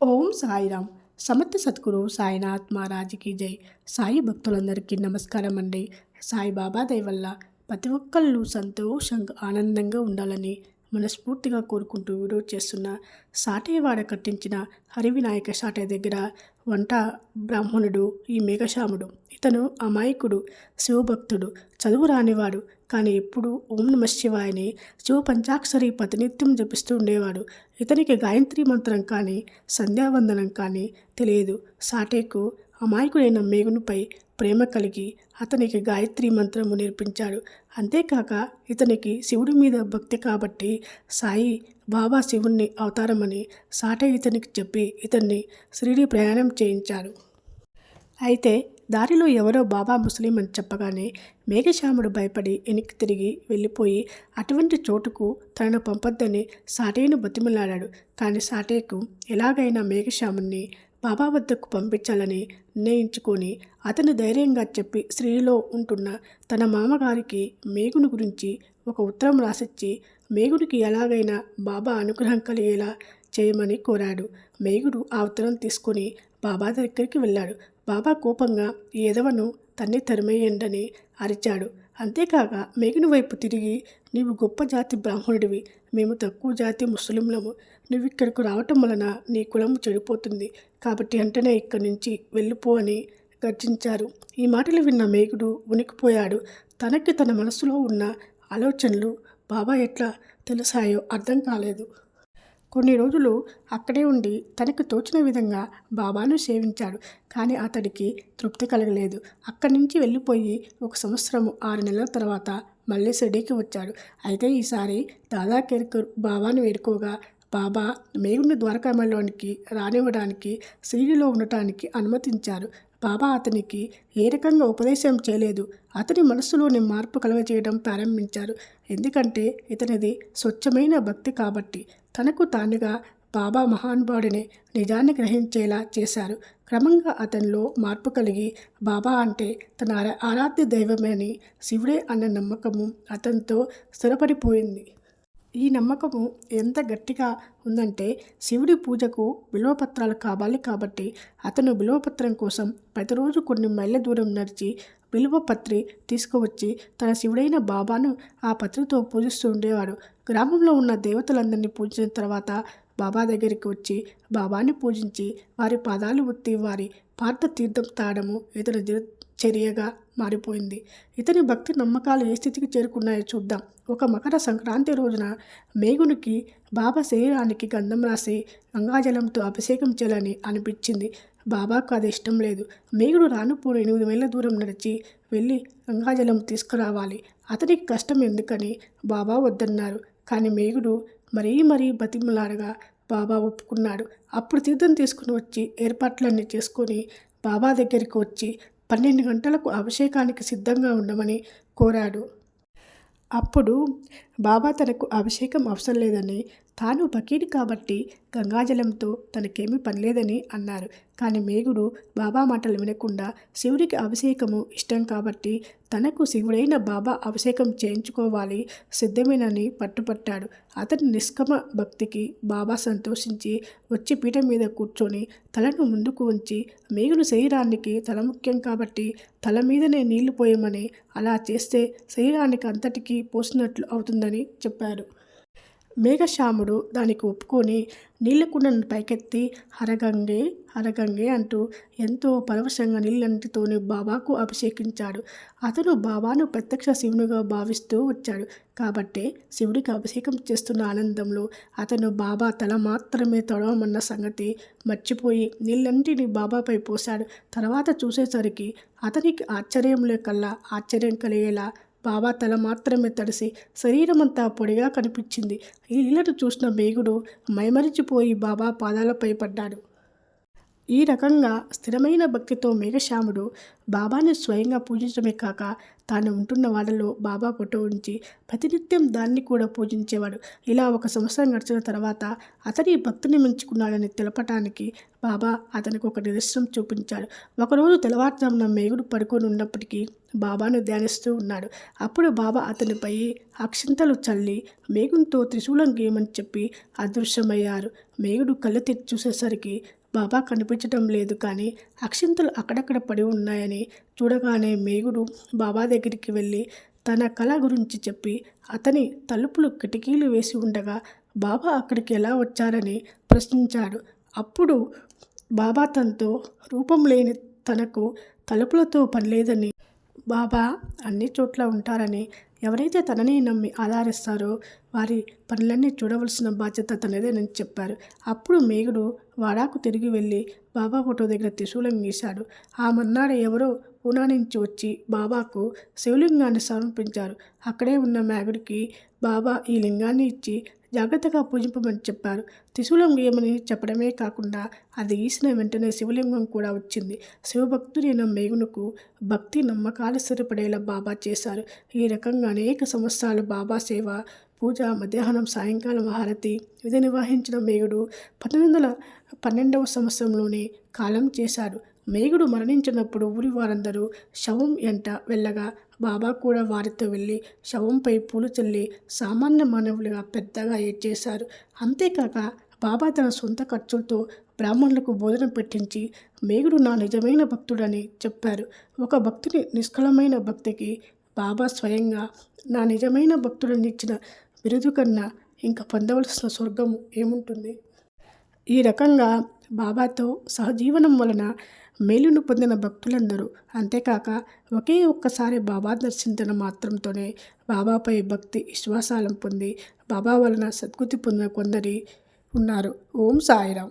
ఓం సాయిరామ్. సమర్థ సద్గురు సాయినాథ్ మహారాజ్కి జై. సాయి భక్తులందరికీ నమస్కారం అండి. సాయిబాబా దయ వల్ల ప్రతి ఒక్కళ్ళు సంతోషంగా ఆనందంగా ఉండాలని మనస్ఫూర్తిగా కోరుకుంటూ వీడియో చేస్తున్న సాటేవాడ కట్టించిన హరివినాయక సాటే దగ్గర వంట బ్రాహ్మణుడు ఈ మేఘశ్యాముడు. ఇతను అమాయకుడు, శివభక్తుడు, చదువు రానివాడు. కానీ ఎప్పుడు ఓం నమ శివాయని శివ పంచాక్షరి ప్రతినిత్యం జపిస్తూ ఉండేవాడు. ఇతనికి గాయత్రి మంత్రం కానీ సంధ్యావందనం కానీ తెలియదు. సాటేకు అమాయకుడైన మేఘునిపై ప్రేమ కలిగి అతనికి గాయత్రి మంత్రము నేర్పించాడు. అంతేకాక ఇతనికి శివుడి మీద భక్తి కాబట్టి సాయి బాబా శివుణ్ణి అవతారమని సాటే ఇతనికి చెప్పి ఇతన్ని షిరిడీ ప్రయాణం చేయించాడు. అయితే దారిలో ఎవరో బాబా ముస్లిం అని చెప్పగానే మేఘశ్యాముడు భయపడి వెనక్కి తిరిగి వెళ్ళిపోయి అటువంటి చోటుకు తనను పంపొద్దని సాటేను బతిమలాడాడు. కానీ సాటేకు ఎలాగైనా మేఘశ్యాముని బాబా వద్దకు పంపించాలని నిర్ణయించుకొని అతను ధైర్యంగా చెప్పి షిరిడీలో ఉంటున్న తన మామగారికి మేఘుని గురించి ఒక ఉత్తరం రాసిచ్చి మేఘునికి ఎలాగైనా బాబా అనుగ్రహం కలిగేలా చేయమని కోరాడు. మేఘుడు ఆ ఉత్తరం తీసుకొని బాబా దగ్గరికి వెళ్ళాడు. బాబా కోపంగా ఈ ఎదవను తన్ని తరిమేయండని అరిచాడు. అంతేకాక మేఘుని వైపు తిరిగి, నీవు గొప్ప జాతి బ్రాహ్మణుడివి, మేము తక్కువ జాతి ముస్లింలము. నువ్వు ఇక్కడకు రావటం వలన నీ కులము చెడిపోతుంది. కాబట్టి వెంటనే ఇక్కడి నుంచి వెళ్ళిపో అని గర్జించారు. ఈ మాటలు విన్న మేఘుడు ఉనికిపోయాడు. తనకి తన మనసులో ఉన్న ఆలోచనలు బాబా ఎట్లా తెలిసాయో అర్థం కాలేదు. కొన్ని రోజులు అక్కడే ఉండి తనకు తోచిన విధంగా బాబాను సేవించాడు. కానీ అతడికి తృప్తి కలగలేదు. అక్కడి నుంచి వెళ్ళిపోయి 1 సంవత్సరము 6 నెలల తర్వాత మళ్ళీ షిరిడీకి వచ్చాడు. అయితే ఈసారి దాదా కేర్కర్ బాబాను వేడుకోగా బాబా మేఘుని ద్వారకామలోనికి రానివ్వడానికి షిరిడీలో ఉండటానికి అనుమతించారు. బాబా అతనికి ఏ రకంగా ఉపదేశం చేయలేదు. అతని మనస్సులోని మార్పు కలుగజేయడం ప్రారంభించారు. ఎందుకంటే ఇతనిది స్వచ్ఛమైన భక్తి కాబట్టి. తనకు తానుగా బాబా మహానుభావుడిని నిజాన్ని గ్రహించేలా చేశారు. క్రమంగా అతనిలో మార్పు కలిగి బాబా అంటే తన ఆరాధ్య దైవమని శివుడే అన్న నమ్మకము అతనితో స్థిరపడిపోయింది. ఈ నమ్మకము ఎంత గట్టిగా ఉందంటే శివుడి పూజకు బిల్వపత్రాలు కావాలి కాబట్టి అతను బిల్వపత్రం కోసం ప్రతిరోజు కొన్ని మైళ్ళ దూరం నడిచి బిల్వపత్రి తీసుకువచ్చి తన శివుడైన బాబాను ఆ పత్రితో పూజిస్తూ ఉండేవాడు. గ్రామంలో ఉన్న దేవతలందరినీ పూజించిన తర్వాత బాబా దగ్గరికి వచ్చి బాబాని పూజించి వారి పాదాలు ఒత్తి వారి పార్థ తీర్థం తాగడము ఇతని చర్యగా మారిపోయింది. ఇతని భక్తి నమ్మకాలు ఏ స్థితికి చేరుకున్నాయో చూద్దాం. ఒక మకర సంక్రాంతి రోజున మేఘునికి బాబా శరీరానికి గంధం రాసి గంగాజలంతో అభిషేకం చేయాలని అనిపించింది. బాబాకు అది ఇష్టం లేదు. మేఘుడు రానుపోని 8 మైళ్ళ దూరం నడిచి వెళ్ళి గంగాజలం తీసుకురావాలి. అతనికి కష్టం ఎందుకని బాబా వద్దన్నారు. కానీ మేఘుడు మరీ బతిమలాడగా బాబా ఒప్పుకున్నాడు. అప్పుడు తీర్థం తీసుకుని వచ్చి ఏర్పాట్లన్నీ చేసుకొని బాబా దగ్గరికి వచ్చి 12 గంటలకు అభిషేకానికి సిద్ధంగా ఉండమని కోరాడు. అప్పుడు బాబా తనకు అభిషేకం అవసరం లేదని, తాను ఫకీరు కాబట్టి గంగాజలంతో తనకేమీ పనిలేదని అన్నారు. కానీ మేఘుడు బాబా మాటలు వినకుండా శివుడికి అభిషేకము ఇష్టం కాబట్టి తనకు శివుడైన బాబా అభిషేకం చేయించుకోవాలి సిద్ధమేనని పట్టుపట్టాడు. అతని నిష్కమ భక్తికి బాబా సంతోషించి వచ్చి పీఠం మీద కూర్చొని తలను ముందుకు ఉంచి మేఘుని శరీరానికి తల ముఖ్యం కాబట్టి తల మీదనే నీళ్లు పోయమని, అలా చేస్తే శరీరానికి అంతటికీ పోసినట్లు అవుతుందని చెప్పాడు. మేఘశ్యాముడు దానికి ఒప్పుకొని నీళ్ల కుండను పైకెత్తి హరగంగే హరగంగే అంటూ ఎంతో పరవశంగా నీళ్ళన్నిటితోని బాబాకు అభిషేకించాడు. అతను బాబాను ప్రత్యక్ష శివునిగా భావిస్తూ వచ్చాడు కాబట్టే శివుడికి అభిషేకం చేస్తున్న ఆనందంలో అతను బాబా తల మాత్రమే తడవమన్న సంగతి మర్చిపోయి నీళ్ళన్నిటిని బాబాపై పోశాడు. తర్వాత చూసేసరికి అతనికి ఆశ్చర్యంలో కల్లా ఆశ్చర్యం కలిగేలా బాబా తల మాత్రమే తడిసి శరీరమంతా పొడిగా కనిపించింది. ఈ లీలను చూసిన మేఘుడు మైమరిచిపోయి బాబా పాదాలపై పడ్డాడు. ఈ రకంగా స్థిరమైన భక్తితో మేఘశ్యాముడు బాబాని స్వయంగా పూజించడమే కాక తాను ఉంటున్న వాడలో బాబా ఫోటో ఉంచి ప్రతినిత్యం దాన్ని కూడా పూజించేవాడు. ఇలా 1 సంవత్సరం గడిచిన తర్వాత అతని భక్తిని మెచ్చుకున్నాడని తెలపటానికి బాబా అతనికి ఒక నిదర్శనం చూపించాడు. ఒకరోజు తెల్లవారుజామున మేఘుడు పడుకొని ఉన్నప్పటికీ బాబాను ధ్యానిస్తూ ఉన్నాడు. అప్పుడు బాబా అతనిపై అక్షింతలు చల్లి మేఘంతో త్రిశూలం గీయమని చెప్పి అదృశ్యమయ్యారు. మేఘుడు కళ్ళు తెరిచి చూసేసరికి బాబా కనిపించడం లేదు, కానీ అక్షింతలు అక్కడక్కడ పడి ఉన్నాయని చూడగానే మేఘుడు బాబా దగ్గరికి వెళ్ళి తన కళ గురించి చెప్పి అతని తలుపులు కిటికీలు వేసి ఉండగా బాబా అక్కడికి ఎలా వచ్చారని ప్రశ్నించాడు. అప్పుడు బాబా తనతో రూపం లేని తనకు తలుపులతో పని లేదని, బాబా అన్ని చోట్ల ఉంటారని, ఎవరైతే తనని నమ్మి ఆధారిస్తారో వారి పనులన్నీ చూడవలసిన బాధ్యత తనదేనని చెప్పారు. అప్పుడు మేఘుడు వాడాకు తిరిగి వెళ్ళి బాబా ఫోటో దగ్గర త్రిశూలం గీశాడు. ఆ మన్నాడు ఎవరో పూనా నుంచి వచ్చి బాబాకు శివలింగాన్ని సమర్పించారు. అక్కడే ఉన్న మేఘుడికి బాబా ఈ లింగాన్ని ఇచ్చి జాగ్రత్తగా పూజింపమని చెప్పారు. త్రిశూలం గీయమని చెప్పడమే కాకుండా అది గీసిన వెంటనే శివలింగం కూడా వచ్చింది. శివభక్తుడైన మేఘునకు భక్తి నమ్మకాలు స్థిరపడేలా బాబా చేశారు. ఈ రకంగా అనేక సంవత్సరాలు బాబా సేవ, పూజ, మధ్యాహ్నం సాయంకాలం హారతి విధి నిర్వహించిన మేఘుడు 1912వ సంవత్సరంలోనే కాలం చేశాడు. మేఘుడు మరణించినప్పుడు ఊరి వారందరూ శవం ఎంట వెళ్ళగా బాబా కూడా వారితో వెళ్ళి శవంపై పూలు చల్లి సామాన్య మానవులుగా పెద్దగా ఏడ్చేశారు. అంతేకాక బాబా తన సొంత ఖర్చులతో బ్రాహ్మణులకు భోజనం పెట్టించి మేఘుడు నా నిజమైన భక్తుడని చెప్పారు. ఒక భక్తుని నిష్కలమైన భక్తికి బాబా స్వయంగా నా నిజమైన భక్తుడని ఇచ్చిన బిరుదు కన్నా ఇంకా పొందవలసిన స్వర్గం ఏముంటుంది? ఈ రకంగా బాబాతో సహజీవనం వలన మేలును పొందిన భక్తులందరూ, అంతేకాక ఒకే ఒక్కసారి బాబా దర్శించిన మాత్రంతోనే బాబాపై భక్తి విశ్వాసాలను పొంది బాబా వలన సద్గతి పొందిన కొందరి ఉన్నారు. ఓం సాయిరాం.